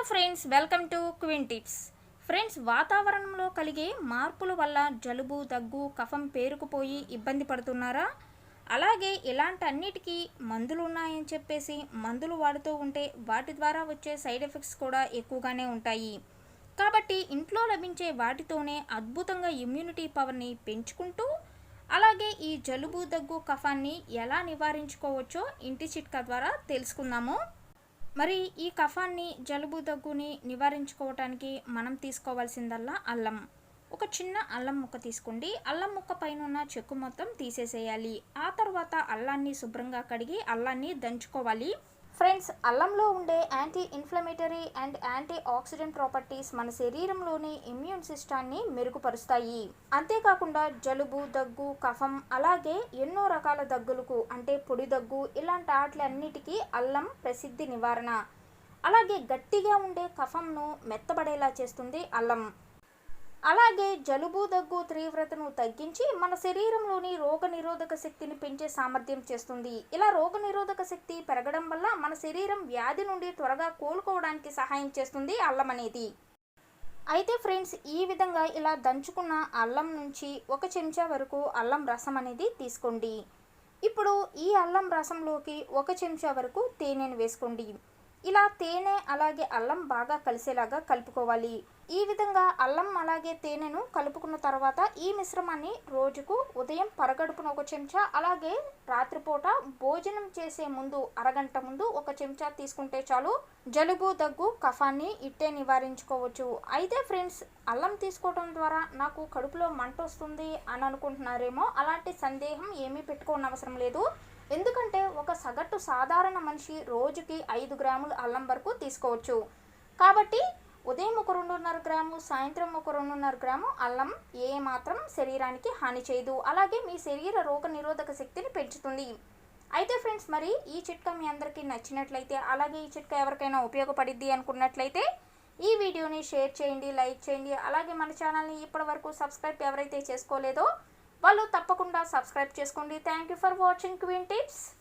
Friends, welcome to queen tips. Friends, వాతావరణంలో కలిగే మార్పుల వల్ల జలుబు, దగ్గు, కఫం పేరుకుపోయి ఇబ్బంది పడుతున్నారా? అలాగే ఇలాంటి అన్నిటికీ మందులు ఉన్నాయని చెప్పేసి మందులు వాడుతూ ఉంటే వాటి ద్వారా వచ్చే సైడ్ ఎఫెక్ట్స్ కూడా ఎక్కువగానే ఉంటాయి. కాబట్టి ఇంట్లో లభించే వాటితోనే అద్భుతంగా ఇమ్యూనిటీ పవర్ని పెంచుకుంటూ అలాగే ఈ జలుబు, దగ్గు, కఫాన్ని ఎలా నివారించుకోవచ్చో ఇంటి చిట్కా ద్వారా తెలుసుకుందాము. మరి ఈ కఫాన్ని, జలుబు, దగ్గుని నివారించుకోవటానికి మనం తీసుకోవాల్సిందల్లా అల్లం. ఒక చిన్న అల్లం ముక్క తీసుకోండి. అల్లం ముక్క పైన ఉన్న చెక్కు మొత్తం తీసేసేయాలి. ఆ తర్వాత అల్లాన్ని శుభ్రంగా కడిగి అల్లాన్ని దంచుకోవాలి. ఫ్రెండ్స్, అల్లంలో ఉండే anti inflammatory and anti oxidant properties మన శరీరంలోని ఇమ్యూన్ సిస్టాన్ని మెరుగుపరుస్తాయి. అంతేకాకుండా జలుబు, దగ్గు, కఫం అలాగే ఎన్నో రకాల దగ్గులకు అంటే పొడి దగ్గు ఇలాంటి వాటిలన్నిటికీ అల్లం ప్రసిద్ధి నివారణ. అలాగే గట్టిగా ఉండే కఫంను మెత్తబడేలా చేస్తుంది అల్లం. అలాగే జలుబు, దగ్గు తీవ్రతను తగ్గించి మన శరీరంలోని రోగనిరోధక శక్తిని పెంచే సామర్థ్యం చేస్తుంది. ఇలా రోగనిరోధక శక్తి పెరగడం వల్ల మన శరీరం వ్యాధి నుండి త్వరగా కోలుకోవడానికి సహాయం చేస్తుంది అల్లం అనేది. అయితే ఫ్రెండ్స్, ఈ విధంగా ఇలా దంచుకున్న అల్లం నుంచి 1 చెంచా వరకు అల్లం రసం అనేది తీసుకోండి. ఇప్పుడు ఈ అల్లం రసంలోకి 1 చెంచా వరకు తేనెను వేసుకోండి. ఇలా తేనె అలాగే అల్లం బాగా కలిసేలాగా కలుపుకోవాలి. ఈ విధంగా అల్లం అలాగే తేనెను కలుపుకున్న తర్వాత ఈ మిశ్రమాన్ని రోజుకు ఉదయం పరగడుపున 1 చెంచా అలాగే రాత్రిపూట భోజనం చేసే ముందు అరగంట ముందు 1 చెంచా తీసుకుంటే చాలు. జలుబు, దగ్గు, కఫాన్ని ఇట్టే నివారించుకోవచ్చు. అయితే ఫ్రెండ్స్, అల్లం తీసుకోవడం ద్వారా నాకు కడుపులో మంట వస్తుంది అని అనుకుంటున్నారేమో. అలాంటి సందేహం ఏమీ పెట్టుకోనవసరం లేదు. ఎందుకంటే ఒక సగటు సాధారణ మనిషి రోజుకి 5 గ్రాములు అల్లం వరకు తీసుకోవచ్చు. కాబట్టి ఉదయం ఒక 2.5 గ్రాము, సాయంత్రం ఒక 2.5 గ్రాము అల్లం ఏమాత్రం శరీరానికి హాని చేయదు. అలాగే మీ శరీర రోగ నిరోధక శక్తిని పెంచుతుంది. అయితే ఫ్రెండ్స్, మరి ఈ చిట్కా మీ అందరికీ నచ్చినట్లయితే అలాగే ఈ చిట్కా ఎవరికైనా ఉపయోగపడిద్ది అనుకున్నట్లయితే ఈ వీడియోని షేర్ చేయండి, లైక్ చేయండి. అలాగే మన ఛానల్ని ఇప్పటివరకు సబ్స్క్రైబ్ ఎవరైతే చేసుకోలేదో వాళ్ళు తప్పకుండా సబ్స్క్రైబ్ చేసుకోండి. Thank you for watching queen tips.